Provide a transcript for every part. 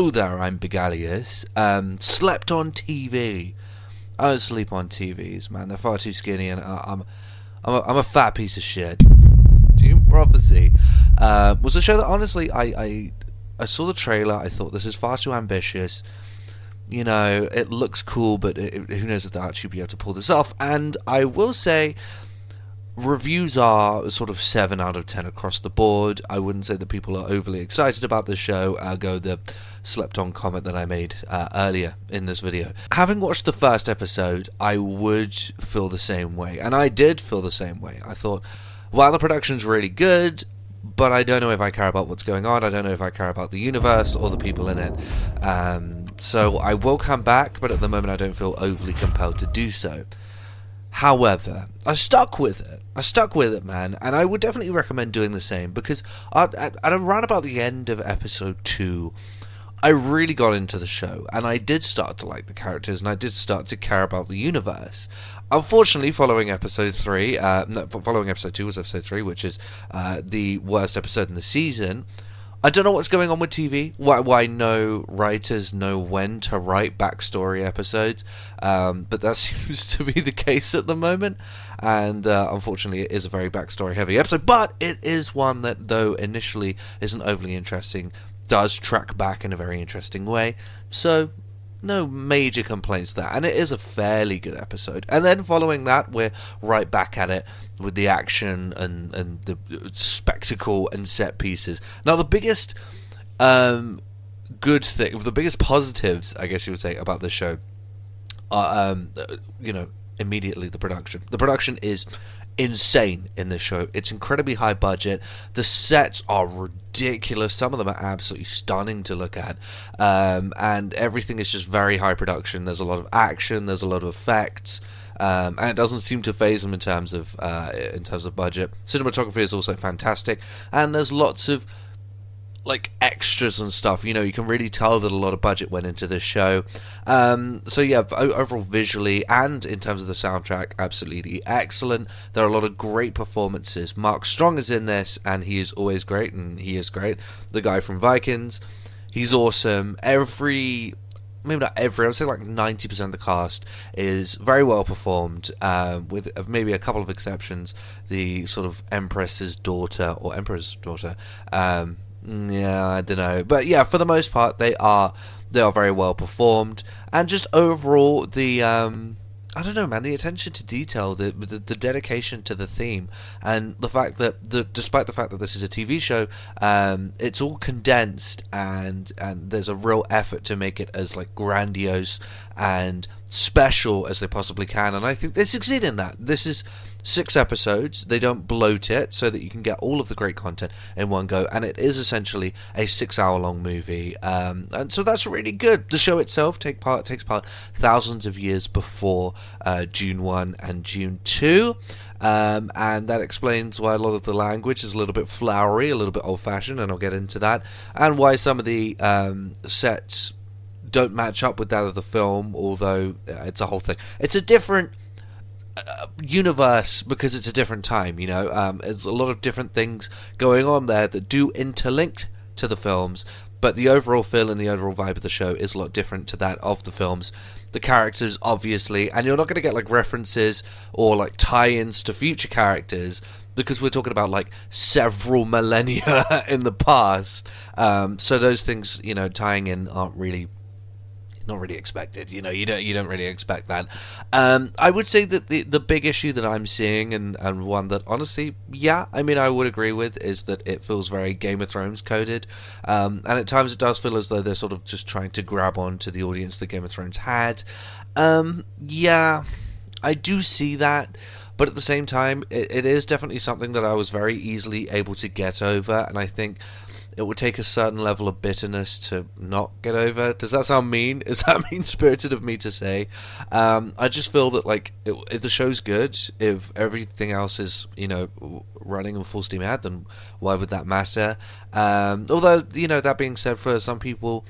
Hello there, I'm Begalius. Slept on TV. I don't sleep on TVs, man. They're far too skinny, and I'm a fat piece of shit. Dune Prophecy was a show that honestly I saw the trailer. I thought this is far too ambitious. You know, it looks cool, but who knows if they'll actually be able to pull this off. And I will say, reviews are sort of 7 out of 10 across the board. I wouldn't say that people are overly excited about the show. Ergo the slept on comment that I made earlier in this video. Having watched the first episode, I would feel the same way, and I did feel the same way. I thought, wow, the production's really good, but I don't know if I care about what's going on. I don't know if I care about the universe or the people in it. So I will come back, but at the moment I don't feel overly compelled to do so. However, I stuck with it, man, and I would definitely recommend doing the same, because at around about the end of episode 2, I really got into the show, and I did start to like the characters, and I did start to care about the universe. Unfortunately, following episode 2 was episode 3, which is the worst episode in the season. I don't know what's going on with TV, why no writers know when to write backstory episodes, but that seems to be the case at the moment, and unfortunately it is a very backstory heavy episode, but it is one that, though initially isn't overly interesting, does track back in a very interesting way, so no major complaints there, and it is a fairly good episode. And then following that, we're right back at it with the action and the spectacle and set pieces. Now, the biggest good thing, the biggest positives, I guess you would say, about this show are, immediately the production. The production is insane in this show. It's incredibly high budget. The sets are ridiculous. Some of them are absolutely stunning to look at, and everything is just very high production. There's a lot of action, there's a lot of effects, and it doesn't seem to phase them in terms of budget. Cinematography is also fantastic, and there's lots of like extras and stuff. You know, you can really tell that a lot of budget went into this show. So yeah, overall visually and in terms of the soundtrack, absolutely excellent. There are a lot of great performances. Mark Strong is in this, and he is always great, and he is great. The guy from Vikings, he's awesome. Maybe not every, I would say like 90% of the cast is very well performed, with maybe a couple of exceptions. The sort of Empress's daughter, yeah, I don't know, but yeah, for the most part, they are very well performed, and just overall, the I don't know, man, the attention to detail, the dedication to the theme, and the fact that despite the fact that this is a TV show, it's all condensed, and there's a real effort to make it as like grandiose and special as they possibly can, and I think they succeed in that. This is 6 episodes. They don't bloat it, so that you can get all of the great content in one go, and it is essentially a 6-hour-long movie, and so that's really good. The show itself takes part thousands of years before Dune 1 and Dune 2, and that explains why a lot of the language is a little bit flowery, a little bit old-fashioned, and I'll get into that, and why some of the sets don't match up with that of the film, although it's a whole thing. It's a different universe because it's a different time, you know. There's a lot of different things going on there that do interlink to the films, but the overall feel and the overall vibe of the show is a lot different to that of the films. The characters, obviously, and you're not going to get like references or like tie-ins to future characters, because we're talking about like several millennia in the past, so those things, you know, tying in aren't really not really expected. You know, you don't really expect that. I would say that the big issue that I'm seeing, and one that honestly, yeah, I mean, I would agree with, is that it feels very Game of Thrones coded, and at times it does feel as though they're sort of just trying to grab on to the audience that Game of Thrones had. Yeah, I do see that, but at the same time, it is definitely something that I was very easily able to get over, and I think it would take a certain level of bitterness to not get over. Does that sound mean? Is that mean-spirited of me to say? I just feel that, like, if the show's good, if everything else is, you know, running in full steam ahead, then why would that matter? Although, you know, that being said, for some people,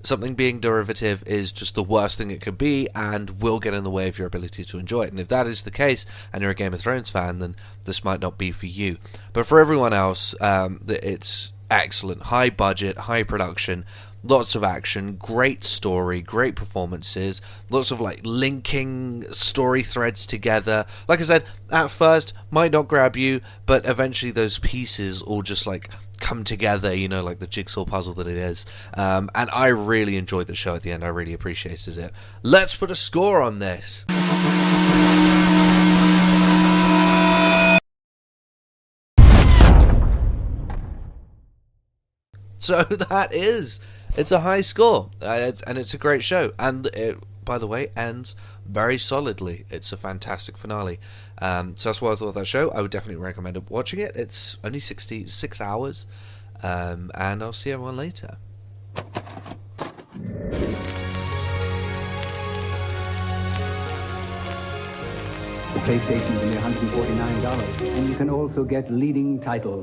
something being derivative is just the worst thing it could be and will get in the way of your ability to enjoy it. And if that is the case, and you're a Game of Thrones fan, then this might not be for you. But for everyone else, it's excellent, high budget, high production, Lots of action, great story, great performances, lots of like linking story threads together. Like I said, at first might not grab you, but eventually those pieces all just like come together, you know, like the jigsaw puzzle that it is. And I really enjoyed the show at the end. I really appreciated it. Let's put a score on this. So it's a high score, and it's a great show, and it, by the way, ends very solidly. It's a fantastic finale. So that's why I thought of that show. I would definitely recommend watching it. It's only 66 hours, and I'll see everyone later. The PlayStation is only $149, and you can also get leading titles.